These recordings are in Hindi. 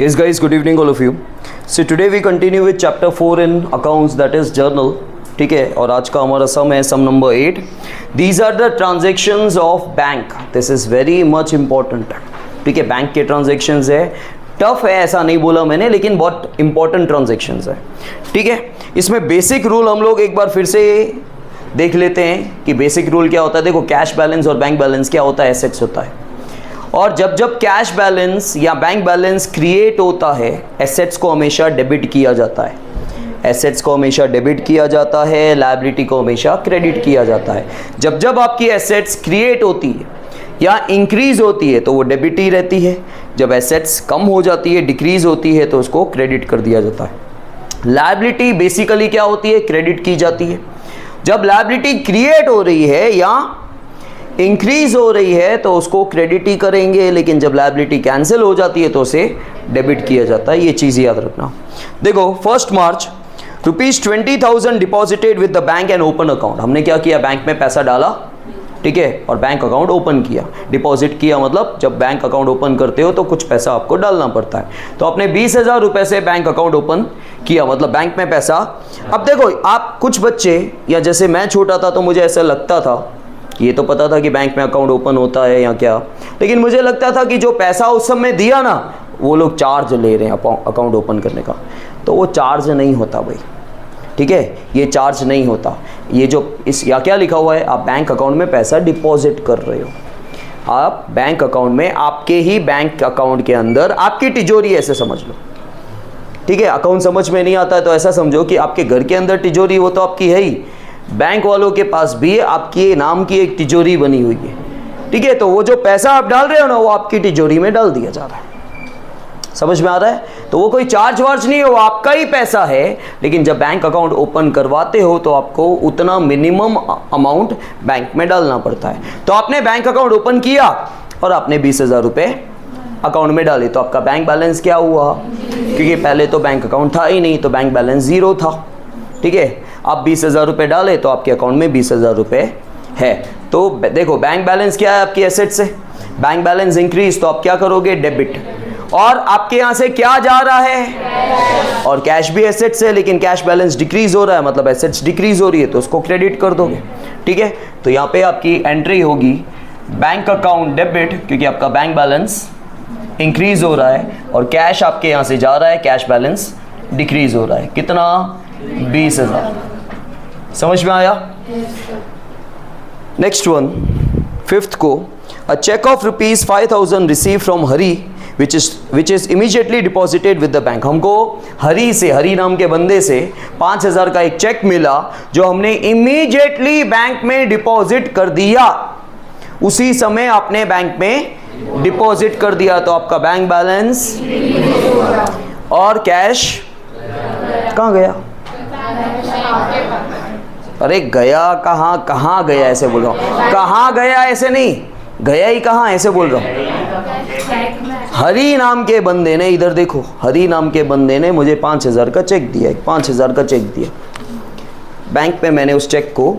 Yes guys, good evening all of you. So today we continue with chapter 4 in accounts, that is journal. ठीक है, और आज का हमारा सम है सम number 8. These are the transactions of bank. This is very much important. ठीक है, बैंक के ट्रांजेक्शन्स है, टफ है ऐसा नहीं बोला मैंने, लेकिन बहुत इंपॉर्टेंट ट्रांजेक्शन्स है. ठीक है, इसमें बेसिक रूल हम लोग एक बार फिर से देख लेते हैं कि बेसिक रूल क्या होता है. देखो, कैश बैलेंस और बैंक बैलेंस क्या होता है, एसेट्स होता है. और जब जब कैश बैलेंस या बैंक बैलेंस क्रिएट होता है, एसेट्स को हमेशा डेबिट किया जाता है. एसेट्स को हमेशा डेबिट किया जाता है, लायबिलिटी को हमेशा क्रेडिट किया जाता है. जब जब आपकी एसेट्स क्रिएट होती है या इंक्रीज होती है तो वो डेबिट ही रहती है. जब एसेट्स कम हो जाती है, डिक्रीज होती है, तो उसको क्रेडिट कर दिया जाता है. लायबिलिटी बेसिकली क्या होती है, क्रेडिट की जाती है. जब लायबिलिटी क्रिएट हो रही है या इंक्रीज हो रही है तो उसको क्रेडिट ही करेंगे, लेकिन जब लायबिलिटी कैंसिल हो जाती है तो उसे डेबिट किया जाता है. ये चीज़ याद रखना. देखो, 1 मार्च ₹20,000 deposited with the bank and open account. हमने क्या किया, बैंक में पैसा डाला, ठीक है, और बैंक अकाउंट ओपन किया. डिपॉजिट किया मतलब जब बैंक अकाउंट ओपन करते हो तो कुछ पैसा आपको डालना पड़ता है. तो आपने 20,000 रुपये से बैंक अकाउंट ओपन किया, मतलब बैंक में पैसा. अब देखो, आप कुछ बच्चे या जैसे मैं छोटा था तो मुझे ऐसा लगता था, ये तो पता था कि बैंक में अकाउंट ओपन होता है या क्या, लेकिन मुझे लगता था कि जो पैसा उस समय दिया ना, वो लोग चार्ज ले रहे हैं अकाउंट ओपन करने का. तो वो चार्ज नहीं होता भाई. ठीक है, ये चार्ज नहीं होता. ये जो इस या क्या लिखा हुआ है, आप बैंक अकाउंट में पैसा डिपॉजिट कर रहे हो. आप बैंक अकाउंट में, आपके ही बैंक अकाउंट के अंदर आपकी तिजोरी, ऐसे समझ लो. ठीक है, अकाउंट समझ में नहीं आता है तो ऐसा समझो कि आपके घर के अंदर तिजोरी, वो तो आपकी है ही, बैंक वालों के पास भी आपके नाम की एक तिजोरी बनी हुई है. ठीक है, तो वो जो पैसा आप डाल रहे हो ना, वो आपकी तिजोरी में डाल दिया जा रहा है. समझ में आ रहा है? तो वो कोई चार्ज वार्ज नहीं है, वो आपका ही पैसा है. लेकिन जब बैंक अकाउंट ओपन करवाते हो तो आपको उतना मिनिमम अमाउंट बैंक में डालना पड़ता है. तो आपने बैंक अकाउंट ओपन किया और आपने 20,000 रुपये अकाउंट में डाले, तो आपका बैंक बैलेंस क्या हुआ, क्योंकि पहले तो बैंक अकाउंट था ही नहीं, तो बैंक बैलेंस 0 था. ठीक है, आप 20,000 रुपये डाले तो आपके अकाउंट में 20,000 रुपये है. तो देखो, बैंक बैलेंस क्या है आपकी एसेट से, बैंक बैलेंस इंक्रीज, तो आप क्या करोगे, डेबिट. और आपके यहाँ से क्या जा रहा है, और कैश भी एसेट से, लेकिन कैश बैलेंस डिक्रीज हो रहा है, मतलब एसेट्स डिक्रीज हो रही है, तो उसको क्रेडिट कर दोगे. ठीक है, तो यहाँ पे आपकी एंट्री होगी बैंक अकाउंट डेबिट, क्योंकि आपका बैंक बैलेंस इंक्रीज हो रहा है और कैश आपके यहाँ से जा रहा है, कैश बैलेंस डिक्रीज हो रहा है. कितना, 20,000. समझ में आया? नेक्स्ट वन, 5th को, a cheque of ₹5,000 receive from Hari which is immediately deposited with the bank. हमको हरी से, हरी नाम के बंदे से 5,000 का एक चेक मिला जो हमने इमीडिएटली बैंक में डिपॉजिट कर दिया. उसी समय आपने बैंक में डिपॉजिट कर दिया, तो आपका बैंक बैलेंस और कैश कहाँ गया. अरे गया कहाँ, कहाँ गया ऐसे बोल रहा हूँ, कहाँ गया ऐसे नहीं, गया ही कहाँ ऐसे बोल रहा हूँ. हरी नाम के बंदे ने, इधर देखो, हरी नाम के बंदे ने मुझे 5,000 का चेक दिया, 5,000 का चेक दिया. बैंक में मैंने उस चेक को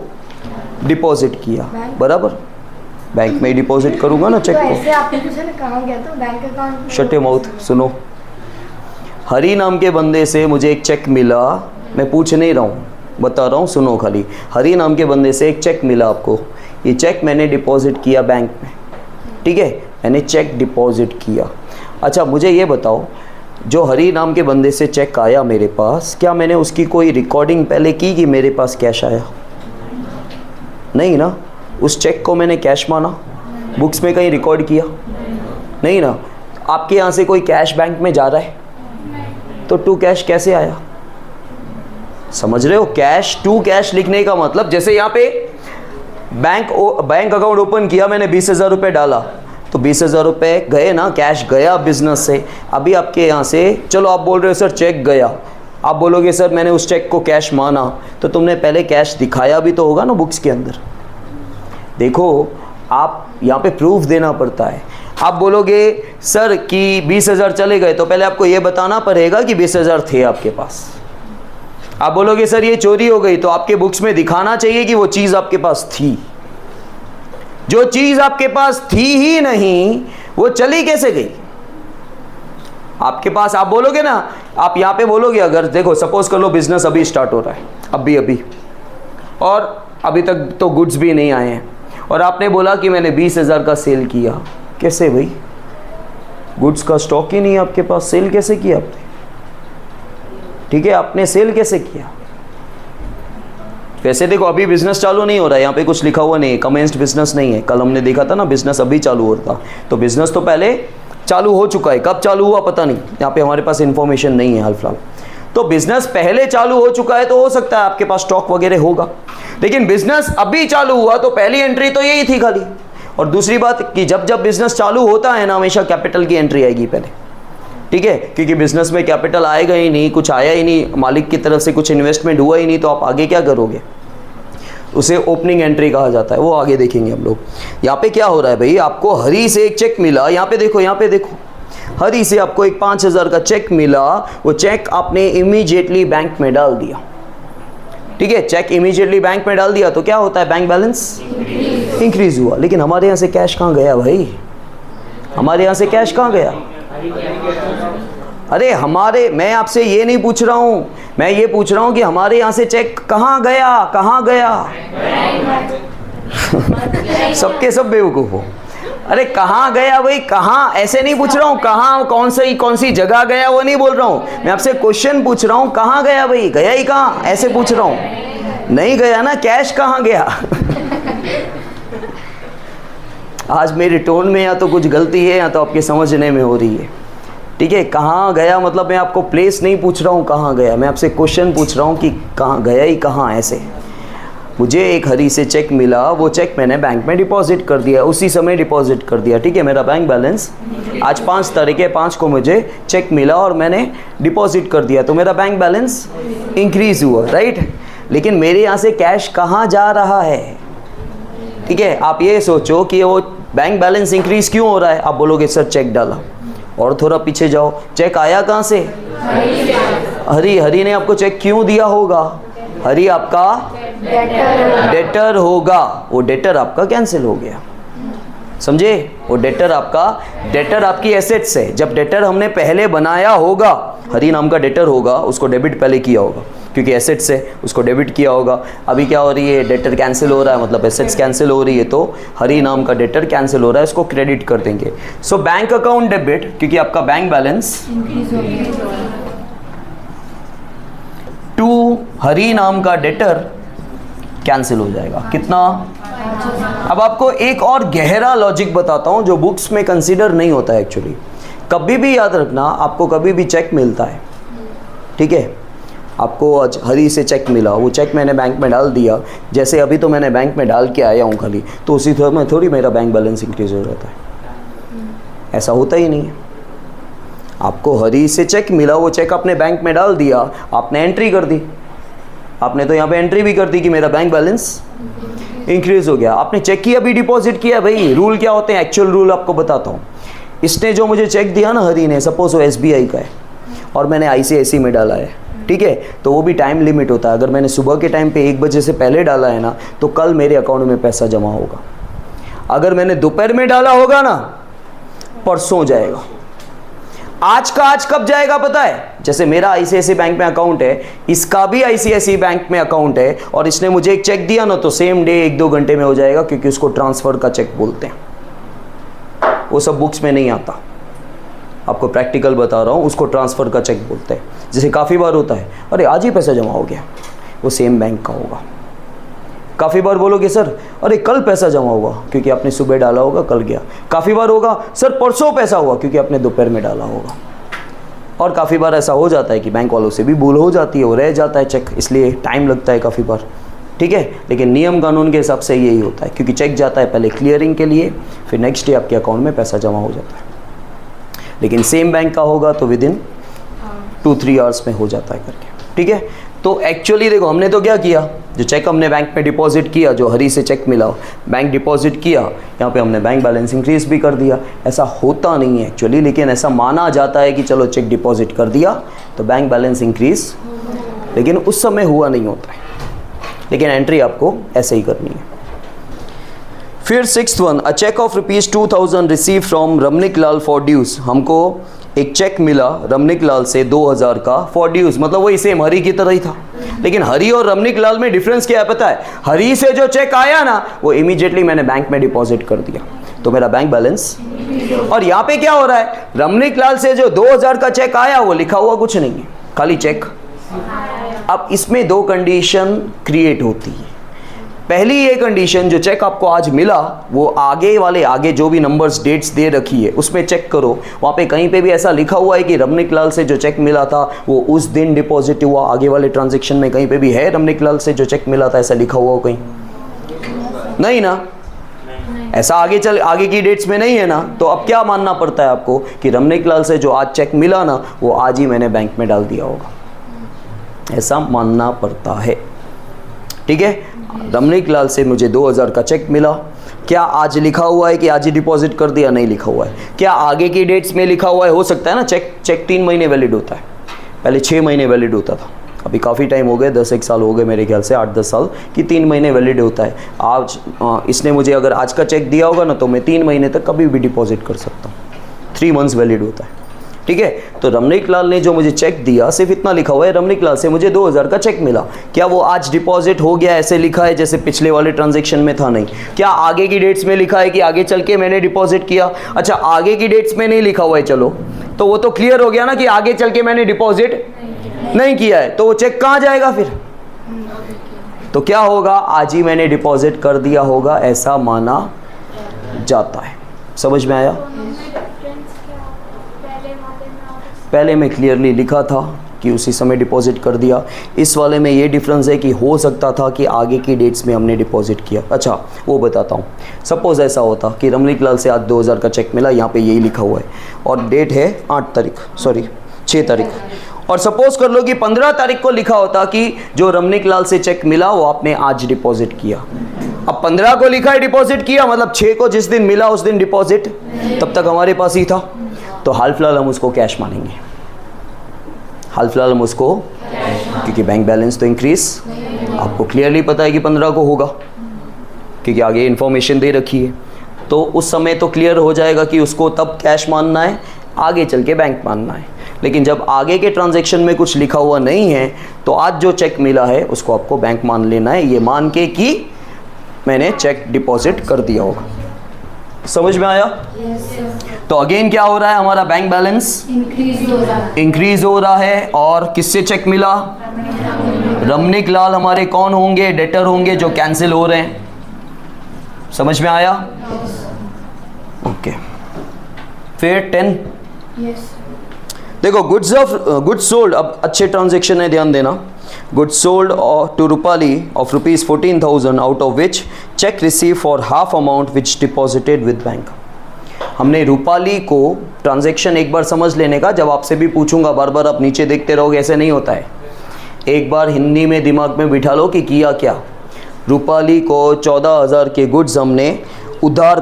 डिपॉजिट किया, बराबर. बैंक में डिपॉजिट करूंगा ना चेक को. ऐसे आपने पूछा ना कहाँ गया, तो bank account. Shut your mouth. सुनो, हरी नाम के बंदे से मुझे एक चेक मिला, मैं पूछ नहीं रहा हूँ, बता रहा हूँ, सुनो खाली. हरी नाम के बंदे से एक चेक मिला आपको, ये चेक मैंने डिपॉजिट किया बैंक में. ठीक है, मैंने चेक डिपॉजिट किया. अच्छा, मुझे ये बताओ, जो हरी नाम के बंदे से चेक आया मेरे पास, क्या मैंने उसकी कोई रिकॉर्डिंग पहले की कि मेरे पास कैश आया? नहीं ना. उस चेक को मैंने कैश माना, बुक्स में कहीं रिकॉर्ड किया नहीं ना. आपके यहाँ से कोई कैश बैंक में जा रहा है तो टू कैश कैसे आया? समझ रहे हो? कैश टू कैश लिखने का मतलब, जैसे यहाँ पे बैंक अकाउंट ओपन किया, मैंने 20,000 रुपये डाला, तो 20,000 रुपये गए ना, कैश गया बिजनेस से. अभी आपके यहाँ से, चलो आप बोल रहे हो सर चेक गया, आप बोलोगे सर मैंने उस चेक को कैश माना, तो तुमने पहले कैश दिखाया भी तो होगा ना बुक्स के अंदर. देखो, आप यहाँ पे प्रूफ देना पड़ता है. आप बोलोगे सर कि 20,000 चले गए, तो पहले आपको ये बताना पड़ेगा कि 20,000 थे आपके पास. आप बोलोगे सर ये चोरी हो गई, तो आपके बुक्स में दिखाना चाहिए कि वो चीज़ आपके पास थी. जो चीज़ आपके पास थी ही नहीं, वो चली कैसे गई? आपके पास, आप बोलोगे ना, आप यहाँ पे बोलोगे, अगर देखो सपोज कर लो बिजनेस अभी स्टार्ट हो रहा है, अभी और अभी तक तो गुड्स भी नहीं आए हैं, और आपने बोला कि मैंने 20,000 का सेल किया। कैसे भाई, गुड्स का स्टॉक ही नहीं है आपके पास, सेल कैसे किया आपने? ठीक है, आपने सेल कैसे किया? वैसे देखो अभी बिजनेस चालू नहीं हो रहा है, यहाँ पे कुछ लिखा हुआ नहीं है, कमेंस्ड बिजनेस नहीं है। कल हमने देखा था ना बिजनेस अभी चालू हो रहा था, तो बिजनेस तो पहले चालू हो चुका है, कब चालू हुआ पता नहीं, यहाँ पे हमारे पास इंफॉर्मेशन नहीं है हाल फिलहाल। तो बिजनेस पहले चालू हो चुका है तो हो सकता है आपके पास स्टॉक वगैरह होगा, लेकिन बिजनेस अभी चालू हुआ तो पहली एंट्री तो यही थी खाली। और दूसरी बात कि जब जब बिजनेस चालू होता है ना, हमेशा कैपिटल की एंट्री आएगी पहले, ठीक है, क्योंकि बिजनेस में कैपिटल आएगा ही नहीं, कुछ आया ही नहीं, मालिक की तरफ से कुछ इन्वेस्टमेंट हुआ ही नहीं, तो आप आगे क्या करोगे? उसे ओपनिंग एंट्री कहा जाता है, वो आगे देखेंगे हम लोग। यहाँ पे क्या हो रहा है भाई, आपको हरी से एक चेक मिला, यहाँ पे देखो, यहाँ पे देखो, हरी से आपको एक 5,000 का चेक मिला, वो चेक आपने इमीडिएटली बैंक में डाल दिया। ठीक है, चेक इमीडिएटली बैंक में डाल दिया तो क्या होता है, बैंक बैलेंस इंक्रीज हुआ। लेकिन हमारे यहाँ से कैश कहाँ गया भाई, हमारे यहाँ से कैश कहाँ गया? अरे हमारे, मैं आपसे ये नहीं पूछ रहा हूँ, मैं ये पूछ रहा हूँ कि हमारे यहाँ से चेक कहाँ गया, कहाँ गया? सबके सब बेवकूफ हो। अरे कहाँ गया भाई, कहाँ? ऐसे नहीं पूछ रहा हूँ कहाँ, कौन सी जगह गया वो नहीं बोल रहा हूँ, मैं आपसे क्वेश्चन पूछ रहा हूँ, कहाँ गया भाई? गया ही कहाँ, ऐसे पूछ रहा हूँ। नहीं गया ना, कैश कहाँ गया? आज मेरे टोन में या तो कुछ गलती है या तो आपके समझने में हो रही है। ठीक है, कहाँ गया मतलब मैं आपको प्लेस नहीं पूछ रहा हूँ कहाँ गया, मैं आपसे क्वेश्चन पूछ रहा हूँ कि कहाँ गया ही कहाँ। ऐसे मुझे एक हरी से चेक मिला, वो चेक मैंने बैंक में डिपॉजिट कर दिया, उसी समय डिपॉजिट कर दिया। ठीक है, मेरा बैंक बैलेंस आज 5 तारीख है, 5 को मुझे चेक मिला और मैंने डिपॉजिट कर दिया, तो मेरा बैंक बैलेंस इंक्रीज हुआ, राइट। लेकिन मेरे यहाँ से कैश कहाँ जा रहा है? ठीक है, आप ये सोचो कि वो बैंक बैलेंस इंक्रीज क्यों हो रहा है। आप बोलोगे सर चेक डाला, और थोड़ा पीछे जाओ, चेक आया कहाँ से? हरी ने आपको चेक क्यों दिया होगा? हरी आपका डेटर होगा, वो डेटर आपका कैंसिल हो गया, समझे? वो डेटर आपकी एसेट्स है। जब डेटर हमने पहले बनाया होगा, हरी नाम का डेटर होगा, उसको डेबिट पहले किया होगा क्योंकि एसेट्स है, उसको डेबिट किया होगा। अभी क्या हो रही है, डेटर कैंसिल हो रहा है, मतलब एसेट्स कैंसिल हो रही है, तो हरी नाम का डेटर कैंसिल हो रहा है, इसको क्रेडिट कर देंगे। सो बैंक अकाउंट डेबिट, क्योंकि आपका बैंक बैलेंस टू हरी नाम का डेटर कैंसिल हो जाएगा। कितना? अब आपको एक और गहरा लॉजिक बताता हूं जो बुक्स में कंसीडर नहीं होता है एक्चुअली। कभी भी याद रखना, आपको कभी भी चेक मिलता है, ठीक है, आपको आज हरी से चेक मिला, वो चेक मैंने बैंक में डाल दिया, जैसे अभी तो मैंने बैंक में डाल के आया हूँ खाली, तो उसी में थोड़ी मेरा बैंक बैलेंस इंक्रीज हो जाता है, ऐसा होता ही नहीं है। आपको हरी से चेक मिला, वो चेक आपने बैंक में डाल दिया, आपने एंट्री कर दी, आपने तो यहाँ पे एंट्री भी कर दी कि मेरा बैंक बैलेंस इंक्रीज हो गया। आपने चेक किया भी, डिपॉजिट किया। भाई रूल क्या होते हैं, एक्चुअल रूल आपको बताता हूँ। इसने जो मुझे चेक दिया ना हरी ने, सपोज वो SBI का है और मैंने ICICI में डाला है, ठीक है, तो वो भी टाइम लिमिट होता है। अगर मैंने सुबह के टाइम पे 1 बजे से पहले डाला है ना, तो कल मेरे अकाउंट में पैसा जमा होगा। अगर मैंने दोपहर में डाला होगा ना, परसों जाएगा। आज का आज कब जाएगा पता है? जैसे मेरा ICICI बैंक में अकाउंट है, इसका भी ICICI बैंक में अकाउंट है, और इसने मुझे एक चेक दिया ना, तो सेम डे 1-2 घंटे में हो जाएगा, क्योंकि उसको ट्रांसफर का चेक बोलते हैं। वो सब बुक्स में नहीं आता, आपको प्रैक्टिकल बता रहा हूँ, उसको ट्रांसफर का चेक बोलते हैं। जैसे काफ़ी बार होता है, अरे आज ही पैसा जमा हो गया, वो सेम बैंक का होगा। काफ़ी बार बोलोगे सर अरे कल पैसा जमा हुआ, क्योंकि आपने सुबह डाला होगा, कल गया। काफ़ी बार होगा सर परसों पैसा हुआ, क्योंकि आपने दोपहर में डाला होगा। और काफ़ी बार ऐसा हो जाता है कि बैंक वालों से भी भूल हो जाती है, वो रह जाता है चेक, इसलिए टाइम लगता है काफ़ी बार, ठीक है। लेकिन नियम कानून के हिसाब से यही होता है, क्योंकि चेक जाता है पहले क्लियरिंग के लिए, फिर नेक्स्ट डे आपके अकाउंट में पैसा जमा हो जाता है। लेकिन सेम बैंक का होगा तो विदिन 2-3 आवर्स में हो जाता है करके, ठीक है। तो एक्चुअली देखो, हमने तो क्या किया, जो चेक हमने बैंक में डिपॉजिट किया, जो हरी से चेक मिला, बैंक डिपॉजिट किया, यहाँ पे हमने बैंक बैलेंस इंक्रीज भी कर दिया। ऐसा होता नहीं है एक्चुअली, लेकिन ऐसा माना जाता है कि चलो चेक डिपॉजिट कर दिया तो बैंक बैलेंस इंक्रीज, लेकिन उस समय हुआ नहीं होता है। लेकिन एंट्री आपको ऐसे ही करनी है। फिर 6th one, a cheque of ₹2000 receive from Ramnik Lal for dues. हमको एक चेक मिला रमनिक लाल से 2000 का फॉर ड्यूज, मतलब वही सेम हरी की तरह ही था। लेकिन हरी और रमनिक लाल में डिफरेंस क्या है पता है? हरी से जो चेक आया ना वो इमीडिएटली मैंने बैंक में डिपॉजिट कर दिया, तो मेरा बैंक बैलेंस। और यहाँ पे क्या हो रहा है, रमनिक लाल से जो 2000 का चेक आया वो लिखा हुआ कुछ नहीं है, खाली चेक। अब इसमें दो कंडीशन क्रिएट होती है। पहली ये कंडीशन, जो चेक आपको आज मिला वो आगे जो भी नंबर्स डेट्स दे रखी है उसमें चेक करो, वहाँ पे कहीं पे भी ऐसा लिखा हुआ है कि रमनिक लाल से जो चेक मिला था वो उस दिन डिपॉजिट हुआ? आगे वाले ट्रांजेक्शन में कहीं पे भी है रमनिक लाल से जो चेक मिला था ऐसा लिखा हुआ हो कहीं? नहीं ना, ऐसा आगे की डेट्स में नहीं है ना। तो अब क्या मानना पड़ता है आपको कि रमनिक लाल से जो आज चेक मिला ना वो आज ही मैंने बैंक में डाल दिया होगा, ऐसा मानना पड़ता है। ठीक है, रमनिक लाल से मुझे 2000 का चेक मिला, क्या आज लिखा हुआ है कि आज ही डिपॉजिट कर दिया? नहीं लिखा हुआ है। क्या आगे की डेट्स में लिखा हुआ है? हो सकता है ना, चेक 3 महीने वैलिड होता है, पहले 6 महीने वैलिड होता था, अभी काफ़ी टाइम हो गए, 10-1 साल हो गए मेरे ख्याल से, 8-10 साल कि 3 महीने वैलिड होता है। आज इसने मुझे अगर आज का चेक दिया होगा ना तो मैं 3 महीने तक कभी भी डिपॉजिट कर सकता हूँ, 3 मंथ्स वैलिड होता है। ठीक है, तो रमनिक लाल ने जो मुझे चेक दिया सिर्फ इतना लिखा हुआ है, रमनिक लाल से मुझे 2000 का चेक मिला, क्या वो आज डिपॉजिट हो गया ऐसे लिखा है जैसे पिछले वाले ट्रांजेक्शन में था? नहीं। क्या आगे की डेट्स में लिखा है कि आगे चल के मैंने डिपॉजिट किया? अच्छा, आगे की डेट्स में नहीं लिखा हुआ है, चलो तो वो तो क्लियर हो गया ना कि आगे चल के मैंने डिपॉजिट नहीं किया है, तो वो चेक कहाँ जाएगा फिर? तो क्या होगा, आज ही मैंने डिपॉजिट कर दिया होगा ऐसा माना जाता है। समझ में आया? पहले में क्लियरली लिखा था कि उसी समय डिपॉजिट कर दिया, इस वाले में ये डिफरेंस है कि हो सकता था कि आगे की डेट्स में हमने डिपॉजिट किया। अच्छा वो बताता हूँ, सपोज़ ऐसा होता कि रमनिक लाल से आज 2000 का चेक मिला, यहाँ पे यही लिखा हुआ है और डेट है 6 तारीख, और सपोज कर लो कि 15 तारीख को लिखा होता कि जो रमनिक लाल से चेक मिला वो आपने आज डिपॉजिट किया। अब 15 को लिखा है डिपॉजिट किया, मतलब 6 को जिस दिन मिला उस दिन डिपॉजिट तब तक हमारे पास ही था, तो हाल फिलहाल हम उसको कैश मानेंगे। हाल फिलहाल हम उसको, क्योंकि बैंक बैलेंस तो इंक्रीज आपको क्लियरली पता है कि 15 को होगा, क्योंकि आगे इन्फॉर्मेशन दे रखी है, तो उस समय तो क्लियर हो जाएगा कि उसको तब कैश मानना है, आगे चल के बैंक मानना है। लेकिन जब आगे के ट्रांजैक्शन में कुछ लिखा हुआ नहीं है तो आज जो चेक मिला है उसको आपको बैंक मान लेना है, ये मान के कि मैंने चेक डिपॉजिट कर दिया होगा। समझ में आया? तो अगेन क्या हो रहा है, हमारा बैंक बैलेंस इंक्रीज हो रहा है। और किससे चेक मिला? रमनिक लाल हमारे कौन होंगे? डेटर होंगे जो कैंसिल हो रहे हैं। समझ में आया? ओके। फिर 10 देखो, गुड्स सोल्ड, अब अच्छे ट्रांजेक्शन है, ध्यान देना। Goods sold to Rupali of ₹14,000 out of which cheque receive for half amount which deposited with bank. हमने रूपाली को ट्रांजैक्शन एक बार समझ लेने का, जब आपसे भी पूछूंगा बार बार आप नीचे देखते रहोगे, ऐसे नहीं होता है। एक बार हिंदी में दिमाग में बिठा लो कि किया क्या। रूपाली को 14,000 के गुड्स हमने उधार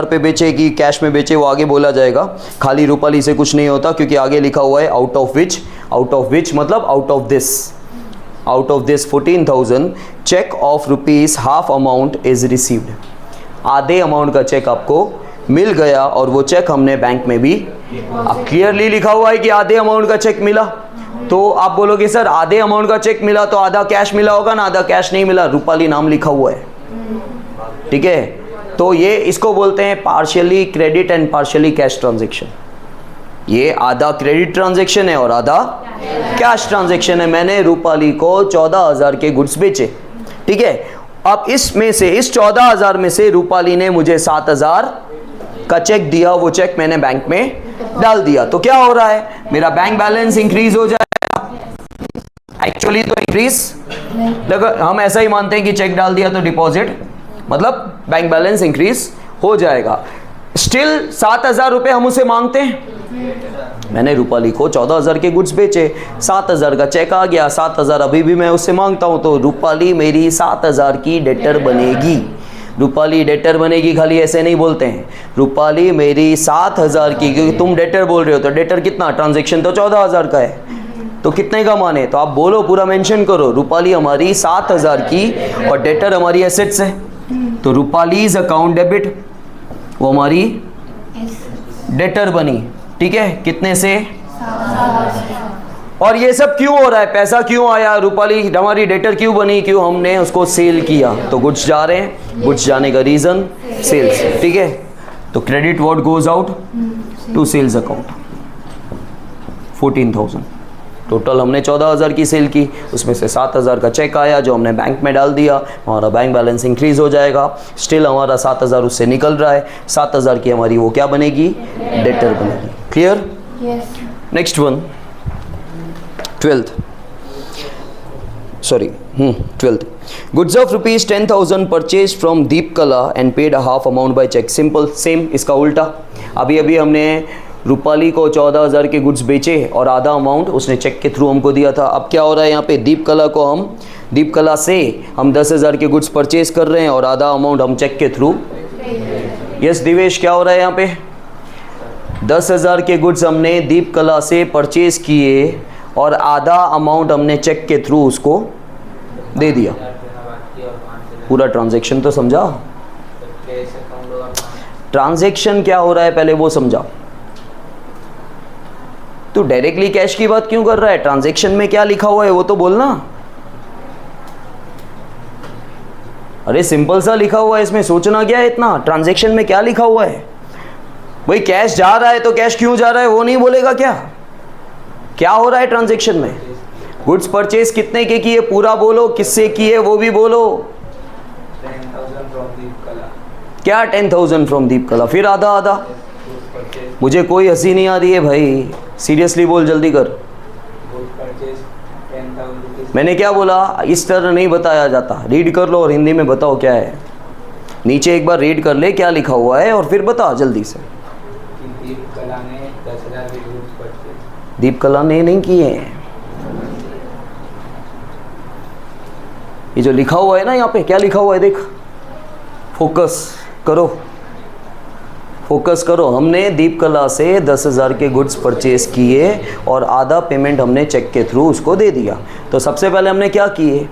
पे बेचे कि कैश में बेचे वो आगे बोला जाएगा। खाली रूपाली से कुछ नहीं होता, क्योंकि आगे लिखा हुआ है आउट ऑफ विच मतलब out of this 14,000 cheque of rupees half amount is received. आधे अमाउंट का चेक आपको मिल गया और वो चेक हमने बैंक में भी, अब क्लियरली लिखा हुआ है कि आधे अमाउंट का चेक मिला। तो आप बोलोगे सर आधे अमाउंट का चेक मिला तो आधा कैश मिला होगा ना, आधा कैश नहीं मिला, रूपाली नाम लिखा हुआ है। ठीक है, तो ये इसको बोलते हैं partially credit and partially cash transaction. ये आधा क्रेडिट ट्रांजैक्शन है और आधा कैश ट्रांजैक्शन है। मैंने रूपाली को 14,000 के गुड्स बेचे, ठीक है। अब इसमें से, इस 14,000 में से रूपाली ने मुझे 7,000 का चेक दिया, वो चेक मैंने बैंक में डाल दिया। तो क्या हो रहा है, मेरा बैंक बैलेंस इंक्रीज हो जाएगा। एक्चुअली तो इंक्रीज, हम ऐसा ही मानते हैं कि चेक डाल दिया तो डिपॉजिट, मतलब बैंक बैलेंस इंक्रीज हो जाएगा। स्टिल 7,000 रुपये हम उसे मांगते हैं। मैंने रूपाली को 14,000 के गुड्स बेचे, 7,000 का चेक आ गया, 7,000 अभी भी मैं उससे मांगता हूं, तो रूपाली मेरी 7,000 की डेटर बनेगी। रूपाली डेटर बनेगी, खाली ऐसे नहीं बोलते हैं। रूपाली मेरी 7,000 की, क्योंकि तुम डेटर बोल रहे हो तो डेटर कितना, ट्रांजैक्शन तो 14,000 का है, तो कितने का माने, तो आप बोलो, पूरा मेंशन करो। रूपाली हमारी 7,000 की और डेटर हमारी एसेट्स है। तो रूपालीज अकाउंट डेबिट वो हमारी डेटर बनी, ठीक है, कितने से? और ये सब क्यों हो रहा है? पैसा क्यों आया? रूपाली हमारी डेटर क्यों बनी? क्यों? हमने उसको सेल किया, तो गुड्स जा रहे हैं, गुड्स जाने का रीजन सेल्स, ठीक है। तो credit what goes out to sales account 14,000। Total हमने 14,000 की सेल की, उसमें से 7,000 का चेक आया जो हमने बैंक में डाल दिया, हमारा बैंक बैलेंस इंक्रीज हो जाएगा। स्टिल हमारा 7,000 उससे निकल रहा है, 7,000 की हमारी वो क्या बनेगी? डेटर बनेगी। Clear? Yes. Next one 12th goods of rupees 10,000 purchase from Deep Kala and paid half amount by cheque. Simple, same इसका उल्टा। अभी अभी हमने रूपाली को 14,000 के गुड्स बेचे और आधा अमाउंट उसने चेक के थ्रू हमको दिया था। अब क्या हो रहा है यहाँ पे? दीप कला से हम 10,000 के गुड्स परचेज कर रहे हैं और आधा अमाउंट हम चेक के थ्रू। यस दिवेश, क्या हो रहा है यहाँ पे? 10,000 के गुड्स हमने दीप कला से परचेज किए और आधा अमाउंट हमने चेक के थ्रू उसको दे दिया। पूरा ट्रांजैक्शन तो समझा? ट्रांजैक्शन क्या हो रहा है पहले वो समझा। तू डायरेक्टली कैश की बात क्यों कर रहा है? ट्रांजैक्शन में क्या लिखा हुआ है वो तो बोलना। अरे सिंपल सा लिखा हुआ है, इसमें सोचना क्या है इतना? ट्रांजैक्शन में क्या लिखा हुआ है भाई? कैश जा रहा है तो कैश क्यों जा रहा है वो नहीं बोलेगा क्या? क्या हो रहा है ट्रांजैक्शन में? गुड्स परचेज कितने के किए पूरा बोलो, किससे किए वो भी बोलो। 10,000 फ्रॉम दीप कला। क्या 10,000 फ्रॉम दीप कला? फिर आधा आधा। मुझे कोई हंसी नहीं आ रही है भाई, सीरियसली बोल, जल्दी कर। मैंने क्या बोला? इस तरह नहीं बताया जाता। रीड कर लो और हिंदी में बताओ क्या है। नीचे एक बार रीड कर ले क्या लिखा हुआ है और फिर बता जल्दी से। दीप कला ने 10,000 के गुड्स परचेज। दीप कला ने नहीं किए हैं। ये जो लिखा हुआ है ना यहाँ पे, क्या लिखा हुआ है देख, फोकस करो, फोकस करो। हमने दीप कला से 10,000 के गुड्स परचेज किए और आधा पेमेंट हमने चेक के थ्रू उसको दे दिया। तो सबसे पहले हमने क्या किए?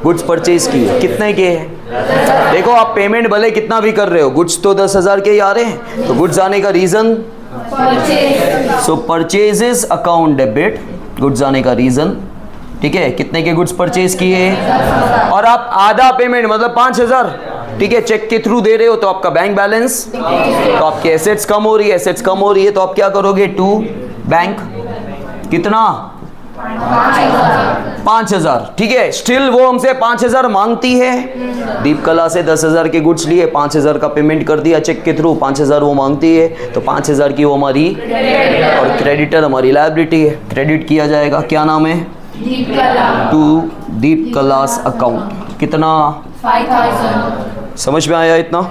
गुड्स परचेज किए। कितने के? देखो आप पेमेंट भले कितना भी कर रहे हो, गुड्स तो 10,000 के ही आ रहे हैं, तो गुड्स आने का रीजन सो परचेजेस अकाउंट डेबिट, गुड्स आने का रीजन, ठीक है। कितने के गुड्स परचेज किए और आप आधा पेमेंट मतलब 5,000, ठीक है, चेक के थ्रू दे रहे हो तो आपका बैंक बैलेंस, तो आपके एसेट्स कम हो रही है, एसेट्स कम हो रही है तो आप क्या करोगे? टू बैंक कितना? 5,000, ठीक है। स्टिल वो हमसे 5,000 मांगती है। दीप कला से 10,000 के गुड्स लिए, 5,000 का पेमेंट कर दिया चेक के थ्रू, 5,000 वो मांगती है, तो 5,000 की वो हमारी और क्रेडिटर हमारी लायबिलिटी है, क्रेडिट किया जाएगा। क्या नाम है? टू दीप कलास अकाउंट। कितना? 5,000। समझ में आया इतना?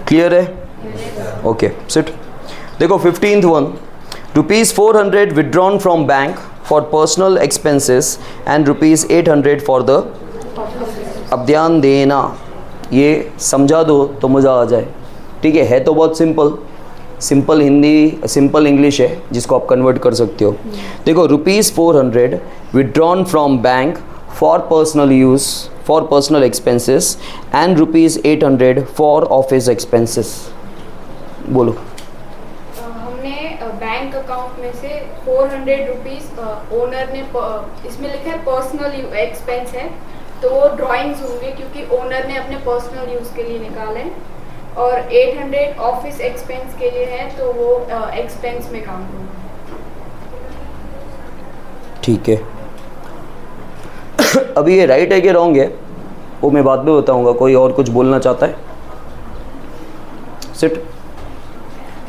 क्लियर है? Okay sit. देखो 15th one, ₹400 withdrawn from bank for personal expenses and ₹800 for the. अब ध्यान देना, ये समझा दो तो मज़ा आ जाए, ठीक है तो बहुत simple, simple Hindi, simple English है जिसको आप कन्वर्ट कर सकते हो। देखो ₹400 withdrawn from bank for personal use, for personal expenses and ₹800 for office expenses. बोलो। हमने बैंक अकाउंट में से 400 रुपीज़ ओनर ने इसमें लिखा है पर्सनल एक्सपेंस है, तो वो ड्राइंग्स होंगे क्योंकि ओनर ने अपने पर्सनल यूज़ के लिए निकाले हैं, और 800 ऑफिस एक्सपेंस के लिए है तो वो एक्सपेंस में काम होगा। ठीक है। अभी ये राइट है कि रॉन्ग है वो मैं बाद में बताऊंगा। कोई और कुछ बोलना चाहता है? सिट।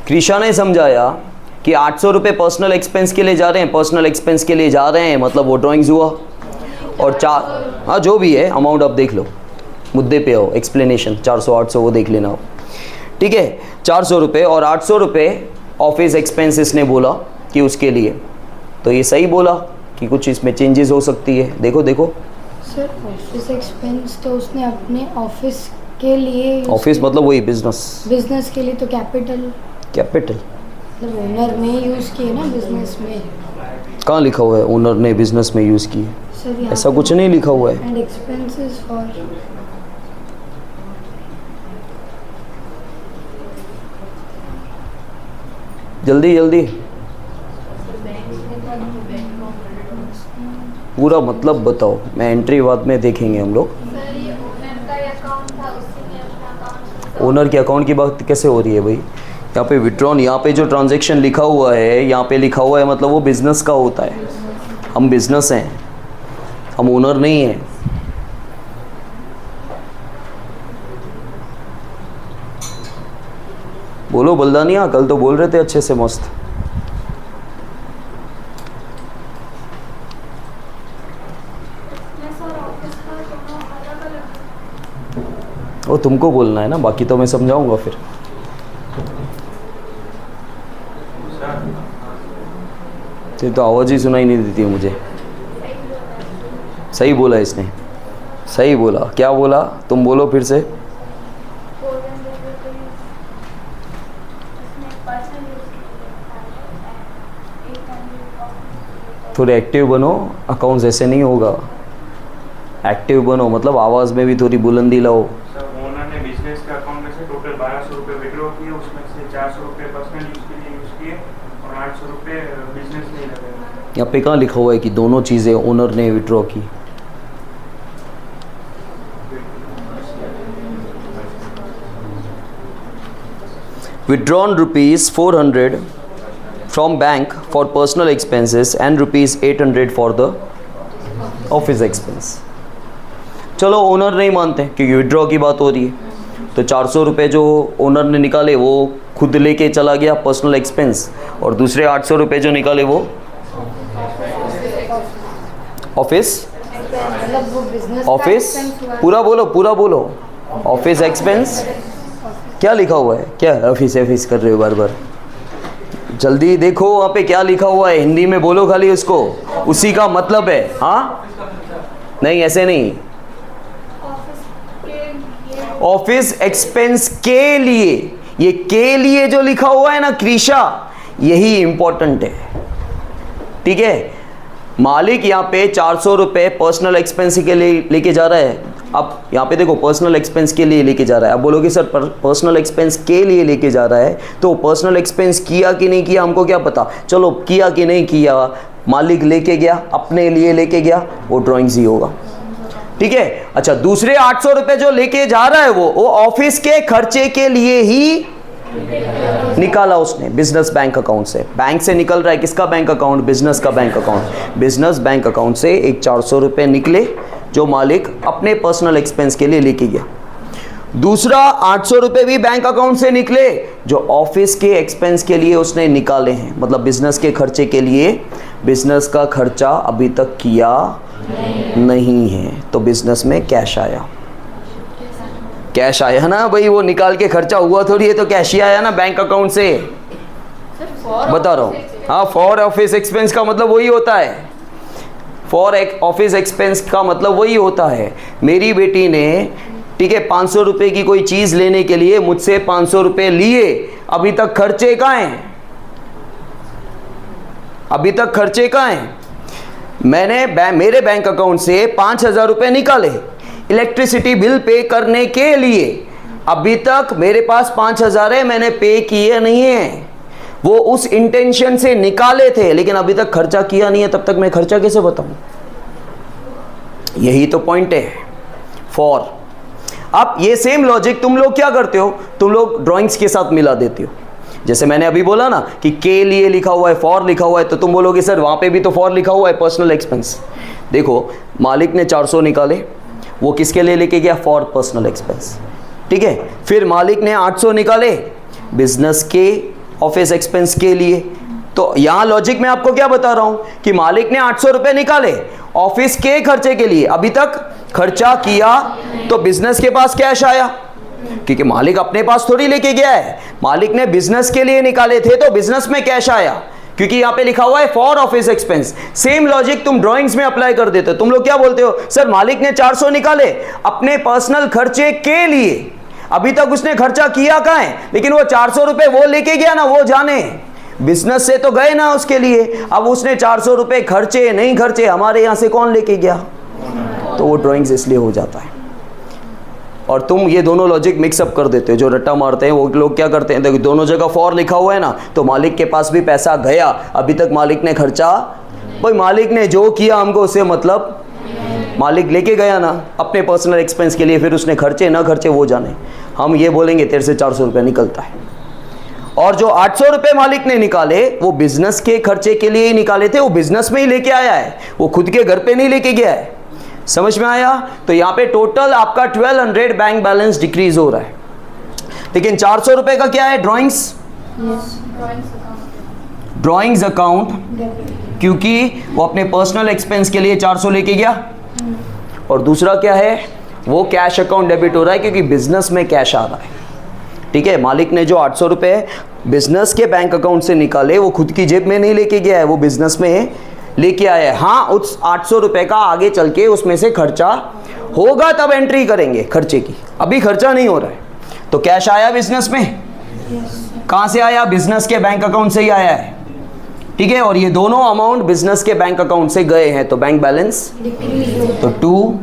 कृषा ने समझाया कि 800 रुपये पर्सनल एक्सपेंस के लिए जा रहे हैं, पर्सनल एक्सपेंस के लिए जा रहे हैं मतलब वो ड्राइंग्स हुआ, और 4, हाँ जो भी है अमाउंट आप देख लो, मुद्दे पे हो, एक्सप्लेनेशन 400-800 वो देख लेना, ठीक है। 400 रुपये और 800 रुपये ऑफिस एक्सपेंसेस ने बोला कि उसके लिए, तो ये सही बोला कि कुछ इसमें चेंजेस हो सकती है। देखो देखो सर ऑफिस एक्सपेंस तो उसने अपने ऑफिस के लिए, ऑफिस मतलब वही बिजनेस, बिजनेस के लिए तो कैपिटल, कैपिटल मतलब ओनर ने यूज़ किए ना बिजनेस में। कहाँ लिखा हुआ है ओनर ने बिजनेस में यूज़ किए? सर ऐसा कुछ नहीं लिखा हुआ है। एंड एक्सपेंसेस फॉर, जल्दी जल्दी, पूरा मतलब बताओ, मैं एंट्री बाद में देखेंगे हम लोग। सर ये ओनर का अकाउंट था, उसी ने अपना अकाउंट। ओनर के अकाउंट की बात कैसे हो रही है भाई? यहाँ पे विड्रॉन, यहाँ पे जो ट्रांजैक्शन लिखा हुआ है, यहाँ पे लिखा हुआ है मतलब वो बिजनेस का होता है। हम बिजनेस हैं, हम ओनर नहीं हैं। बोलो बल्दानिया, कल तो बोल रहे थे अच्छे से मस्त। वो तुमको बोलना है ना, बाकी तो मैं समझाऊंगा फिर। ये तो आवाज़ ही सुनाई नहीं देती है मुझे। सही बोला इसने, सही बोला। क्या बोला? तुम बोलो फिर से। थोड़े एक्टिव बनो, अकाउंट्स ऐसे नहीं होगा। एक्टिव बनो मतलब आवाज़ में भी थोड़ी बुलंदी लाओ। सर ओनर ने बिजनेस के अकाउंट में से टोटल 1200 रुपये विड्रॉ किए, उसमें से 400 रुपये पर्सनल यूज़ के लिए यूज़ किए और 800 रुपये बिजनेस नहीं लगे। यहाँ पे कहाँ लिखा हुआ है कि दोनों चीज़ें ओनर ने विड्रॉ की? Withdrawn ₹400 from bank for personal expenses and ₹800 for the office expense। चलो ओनर नहीं मानते क्योंकि विड्रॉ की बात हो रही है, तो 400 रुपये जो ओनर ने निकाले वो खुद लेके चला गया पर्सनल एक्सपेंस, और दूसरे 800 रुपये जो निकाले वो ऑफिस मतलब वो बिजनेस ऑफिस पूरा बोलो, पूरा बोलो। ऑफिस एक्सपेंस क्या लिखा हुआ है? क्या ऑफिस ऑफिस कर रहे हो बार बार? जल्दी देखो वहाँ पे क्या लिखा हुआ है, हिंदी में बोलो खाली उसको, उसी का मतलब है। हाँ नहीं, ऐसे नहीं। ऑफिस एक्सपेंस के लिए, ये के लिए जो लिखा हुआ है ना क्रीशा, यही इंपॉर्टेंट है। ठीक है, मालिक यहाँ पे 400 रुपये पर्सनल एक्सपेंस के लिए लेके जा रहा है। अब यहाँ पे देखो पर्सनल एक्सपेंस के लिए लेके जा रहा है। अब बोलोगे सर पर्सनल एक्सपेंस के लिए लेके जा रहा है, तो पर्सनल एक्सपेंस किया कि नहीं किया हमको क्या पता। चलो किया कि नहीं किया, मालिक लेके गया, अपने लिए लेके गया, वो ड्राइंग्स ही होगा। ठीक है, अच्छा दूसरे 800 रुपये जो लेके जा रहा है वो ऑफिस के खर्चे के लिए ही निकाला उसने बिजनेस बैंक अकाउंट से। बैंक से निकल रहा है किसका बैंक अकाउंट? बिजनेस का bank account. Business bank account से एक 400 रुपये निकले जो मालिक अपने पर्सनल एक्सपेंस के लिए लेके गया। दूसरा 800 रुपये भी बैंक अकाउंट से निकले जो ऑफिस के एक्सपेंस के लिए उसने निकाले हैं, मतलब बिजनेस के खर्चे के लिए। बिजनेस का खर्चा अभी तक किया नहीं है, तो बिजनेस में कैश आया। कैश आया ना भाई, वो निकाल के खर्चा हुआ थोड़ी है, तो कैश ही आया ना बैंक अकाउंट से। बता रहा हूँ, हाँ फॉर ऑफिस एक्सपेंस का मतलब वही होता है। फॉर ऑफिस एक्सपेंस का मतलब वही होता है। मेरी बेटी ने ठीक है 500 रुपये की कोई चीज़ लेने के लिए मुझसे 500 रुपये लिए, अभी तक खर्चे कहाँ हैं? अभी तक खर्चे कहाँ हैं? मैंने मेरे बैंक अकाउंट से 5000 रुपये निकाले इलेक्ट्रिसिटी बिल पे करने के लिए, अभी तक मेरे पास 5000 है, मैंने पे किए नहीं है। वो उस इंटेंशन से निकाले थे लेकिन अभी तक खर्चा किया नहीं है, तब तक मैं खर्चा कैसे बताऊं? यही तो पॉइंट है फॉर। अब ये सेम लॉजिक तुम लोग क्या करते हो, तुम लोग ड्राइंग्स के साथ मिला देते हो। जैसे मैंने अभी बोला ना कि के लिए लिखा हुआ है, फॉर लिखा हुआ है, तो तुम बोलोगे सर वहां पे भी तो फॉर लिखा हुआ है पर्सनल एक्सपेंस। देखो मालिक ने 400 निकाले, वो किसके लिए लेके गया? For personal expense. ठीक है, फिर मालिक ने 800 निकाले बिजनेस के ऑफिस एक्सपेंस के लिए। तो यहाँ लॉजिक में आपको क्या बता रहा हूं कि मालिक ने 800 रुपये निकाले ऑफिस के खर्चे के लिए, अभी तक खर्चा किया, तो बिजनेस के पास कैश आया, क्योंकि मालिक अपने पास थोड़ी लेके गया है, मालिक ने बिजनेस के लिए निकाले थे तो बिजनेस में कैश आया, क्योंकि यहाँ पे लिखा हुआ है for office expense. Same logic तुम ड्राइंग्स में अप्लाई कर देते हो। तुम लोग क्या बोलते हो, सर मालिक ने 400 निकाले अपने पर्सनल खर्चे के लिए, अभी तक उसने खर्चा किया कहाँ है, लेकिन वो 400 रुपये वो लेके गया ना, वो जाने बिजनेस से तो गए ना उसके लिए। अब उसने 400 रुपये खर्चे नहीं खर्चे, हमारे यहाँ से कौन लेके गया, तो वो ड्राइंग्स इसलिए हो जाता है। और तुम ये दोनों लॉजिक मिक्सअप कर देते हो। जो रट्टा मारते हैं वो लोग क्या करते हैं, देखो दोनों जगह फॉर लिखा हुआ है ना, तो मालिक के पास भी पैसा गया, अभी तक मालिक ने खर्चा, भाई मालिक ने जो किया हमको उससे मतलब, मालिक लेके गया ना अपने पर्सनल एक्सपेंस के लिए, फिर उसने खर्चे ना खर्चे वो जाने, हम ये बोलेंगे तेरे से 400 रुपये निकलता है। और जो 800 रुपये मालिक ने निकाले वो बिजनेस के खर्चे के लिए ही निकाले थे, वो बिजनेस में ही लेके आया है, वो खुद के घर पे नहीं लेके गया है। समझ में आया? तो यहाँ पे टोटल आपका 1200 बैंक बैलेंस डिक्रीज हो रहा है। लेकिन 400 रुपये का क्या है, ड्रॉइंग्स, ड्रॉइंग्स अकाउंट, क्योंकि वो अपने पर्सनल एक्सपेंस के लिए 400 लेके गया। और दूसरा क्या है, वो कैश अकाउंट डेबिट हो रहा है क्योंकि बिजनेस में कैश आ रहा है। ठीक है, मालिक ने जो 800 रुपये बिजनेस के बैंक अकाउंट से निकाले वो खुद की जेब में नहीं लेके गया है, वो बिजनेस में लेके आया है। हाँ, उस 800 रुपये का आगे चल के उसमें से खर्चा होगा तब एंट्री करेंगे खर्चे की, अभी खर्चा नहीं हो रहा है। तो कैश आया बिजनेस में, कहाँ से आया, बिजनेस के बैंक अकाउंट से ही आया है। ठीक है, और ये दोनों अमाउंट बिजनेस के बैंक अकाउंट से गए हैं, तो बैंक बैलेंस तो टू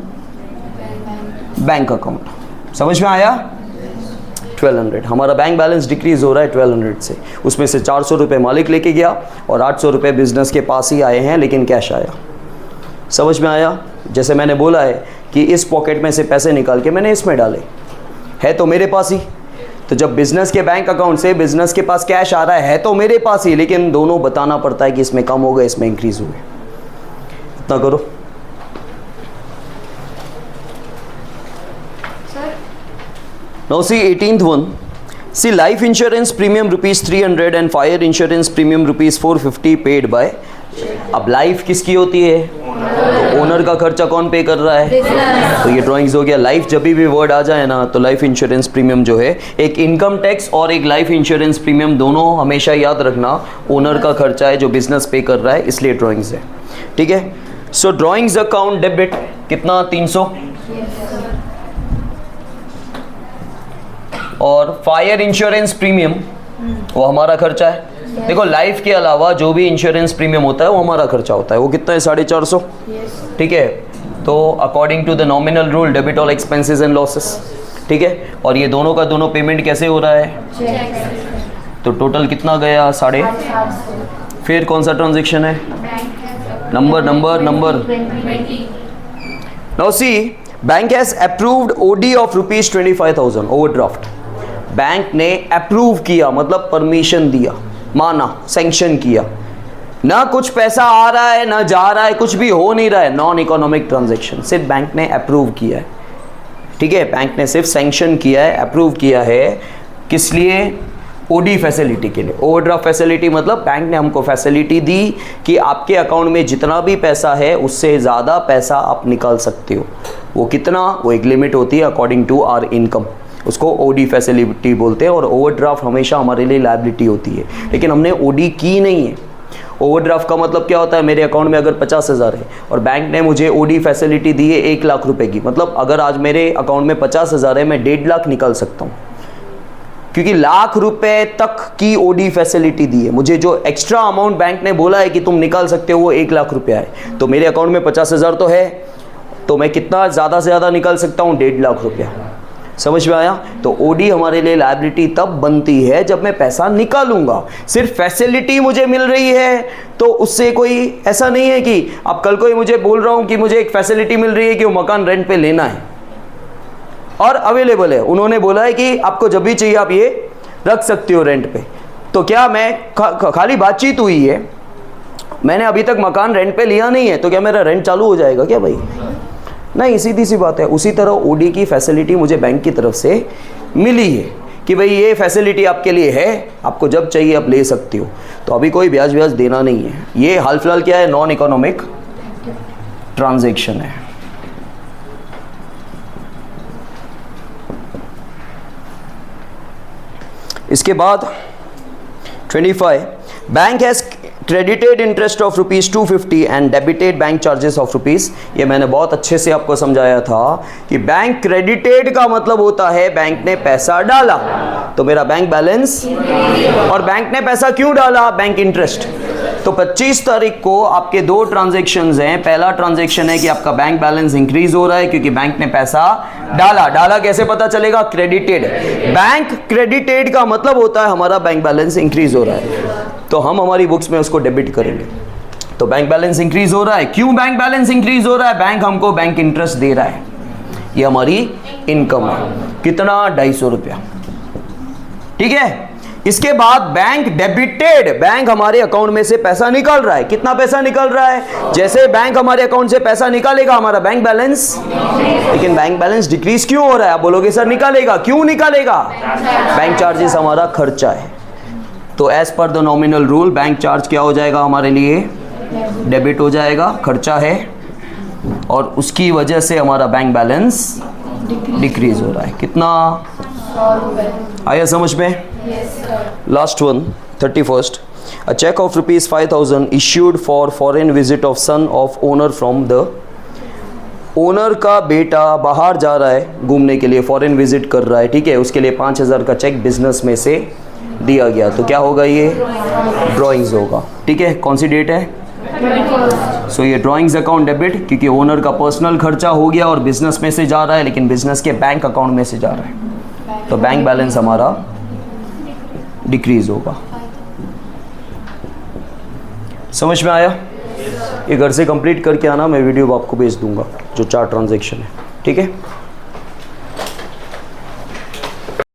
बैंक अकाउंट। समझ में आया? 1200 हमारा बैंक बैलेंस डिक्रीज हो रहा है 1200 से, उसमें से 400 रुपये मालिक लेके गया और 800 रुपये बिजनेस के पास ही आए हैं, लेकिन कैश आया। समझ में आया? जैसे मैंने बोला है कि इस पॉकेट में से पैसे निकाल के मैंने इसमें डाले, है तो मेरे पास ही, तो जब बिजनेस के बैंक अकाउंट से बिजनेस के पास कैश आ रहा है तो मेरे पास ही, लेकिन दोनों बताना पड़ता है कि इसमें कम हो गए इसमें इंक्रीज हुए। इतना करो। Now see 18th one. See life insurance premium rupees 300 and fire insurance premium rupees 450 paid by. अब लाइफ किसकी होती है, तो ओनर का खर्चा कौन पे कर रहा है, तो ये ड्राइंग्स हो गया। लाइफ जब भी वर्ड आ जाए ना तो लाइफ इंश्योरेंस प्रीमियम जो है, एक इनकम टैक्स और एक लाइफ इंश्योरेंस प्रीमियम दोनों हमेशा याद रखना ओनर का खर्चा है जो बिजनेस पे कर रहा है, इसलिए ड्राइंग्स है। ठीक है, सो ड्राइंग्स अकाउंट डेबिट कितना 300, और फायर इंश्योरेंस प्रीमियम वो हमारा खर्चा है। देखो लाइफ के अलावा जो भी इंश्योरेंस प्रीमियम होता है वो हमारा खर्चा होता है, वो कितना है 450। ठीक है, तो according to the nominal rule debit all expenses and losses. ठीक है, और ये दोनों का दोनों पेमेंट कैसे हो रहा है, तो टोटल कितना गया 850। फिर कौन सा ट्रांजेक्शन है, number number number. Now see bank has approved OD of rupees 25,000 overdraft. Bank ने अप्रूव किया मतलब परमिशन दिया, माना, सैंक्शन किया, ना कुछ पैसा आ रहा है ना जा रहा है, कुछ भी हो नहीं रहा है, नॉन इकोनॉमिक ट्रांजैक्शन, सिर्फ बैंक ने अप्रूव किया है। ठीक है, बैंक ने सिर्फ सैंक्शन किया है, अप्रूव किया है, किस लिए, ओडी फैसिलिटी के लिए। ओवरड्राफ्ट फैसिलिटी मतलब बैंक ने हमको फैसिलिटी दी कि आपके अकाउंट में जितना भी पैसा है उससे ज़्यादा पैसा आप निकाल सकते हो। वो कितना, वो एक लिमिट होती है अकॉर्डिंग टू आवर इनकम, उसको ओडी फैसिलिटी बोलते हैं। और ओवरड्राफ्ट हमेशा हमारे लिए लायबिलिटी होती है, लेकिन हमने ओडी की नहीं है। ओवरड्राफ्ट का मतलब क्या होता है, मेरे अकाउंट में अगर 50,000 है और बैंक ने मुझे ओडी फैसिलिटी दी है 1 लाख रुपए की, मतलब अगर आज मेरे अकाउंट में 50,000 है, मैं 1.5 लाख निकाल सकता हूँ, क्योंकि लाख रुपए तक की ओडी फैसिलिटी दी है मुझे। जो एक्स्ट्रा अमाउंट बैंक ने बोला है कि तुम निकाल सकते हो वो 1 लाख रुपया है, तो मेरे अकाउंट में 50,000 तो है, तो मैं कितना ज़्यादा से ज़्यादा निकाल सकता हूँ, 1.5 लाख रुपया। समझ में आया? तो ओडी हमारे लिए लायबिलिटी तब बनती है जब मैं पैसा निकालूंगा। सिर्फ फैसिलिटी मुझे मिल रही है तो उससे कोई ऐसा नहीं है कि अब कल को ही मुझे बोल रहा हूँ कि मुझे एक फैसिलिटी मिल रही है कि वो मकान रेंट पे लेना है और अवेलेबल है, उन्होंने बोला है कि आपको जब भी चाहिए आप ये रख सकते हो रेंट पे, तो क्या मैं खाली बातचीत हुई है, मैंने अभी तक मकान रेंट पे लिया नहीं है, तो क्या मेरा रेंट चालू हो जाएगा क्या भाई? नहीं, सीधी सी बात है। उसी तरह ओडी की फैसिलिटी मुझे बैंक की तरफ से मिली है कि भाई ये फैसिलिटी आपके लिए है, आपको जब चाहिए आप ले सकते हो, तो अभी कोई ब्याज व्याज देना नहीं है। ये हाल फिलहाल क्या है, नॉन इकोनॉमिक ट्रांजैक्शन है। इसके बाद 25, bank has credited interest of rupees 250 and debited bank charges of rupees. ये मैंने बहुत अच्छे से आपको समझाया था कि बैंक क्रेडिटेड का मतलब होता है बैंक ने पैसा डाला, तो मेरा बैंक बैलेंस, और बैंक ने पैसा क्यों डाला, बैंक इंटरेस्ट। तो 25 तारीख को आपके दो ट्रांजैक्शंस हैं। पहला ट्रांजैक्शन है कि आपका बैंक बैलेंस इंक्रीज हो रहा है क्योंकि बैंक ने पैसा डाला कैसे पता चलेगा? क्रेडिटेड। बैंक क्रेडिटेड का मतलब होता है हमारा बैंक बैलेंस इंक्रीज हो रहा है, तो हम हमारी बुक्स में उसको डेबिट करेंगे। तो बैंक बैलेंस इंक्रीज हो रहा है। क्यों बैंक बैलेंस इंक्रीज हो रहा है? बैंक हमको बैंक इंटरेस्ट दे रहा है, ये हमारी इनकम है। कितना? 250 रुपया। ठीक है। इसके बाद बैंक डेबिटेड, बैंक हमारे अकाउंट में से पैसा निकाल रहा है। कितना पैसा निकाल रहा है? जैसे बैंक हमारे अकाउंट से पैसा निकालेगा हमारा बैंक बैलेंस, लेकिन बैंक बैलेंस डिक्रीज क्यों हो रहा है? आप बोलोगे सर निकालेगा, क्यों निकालेगा? बैंक चार्जेस हमारा खर्चा है। तो as per the nominal rule bank charge क्या हो जाएगा हमारे लिए? डेबिट हो जाएगा, खर्चा है, और उसकी वजह से हमारा बैंक बैलेंस डिक्रीज हो रहा है। कितना आया समझ में? Last one 31st, a check of rupees 5000 issued for foreign visit of son of owner from the owner का बेटा बाहर जा रहा है घूमने के लिए, फॉरेन विजिट कर रहा है, ठीक है, उसके लिए 5000 का चेक बिजनेस में से दिया गया। तो क्या होगा? ये ड्राइंग्स होगा। ठीक है। कौन सी डेट है? सो ये ड्राइंग्स अकाउंट डेबिट, क्योंकि ओनर का पर्सनल खर्चा हो गया और बिजनेस में से जा रहा है, लेकिन बिजनेस के बैंक अकाउंट में से जा रहा है, तो बैंक बैलेंस हमारा डिक्रीज होगा। समझ में आया? ये घर से कंप्लीट करके आना, मैं वीडियो आपको भेज दूंगा जो 4 ट्रांजैक्शन है। ठीक है।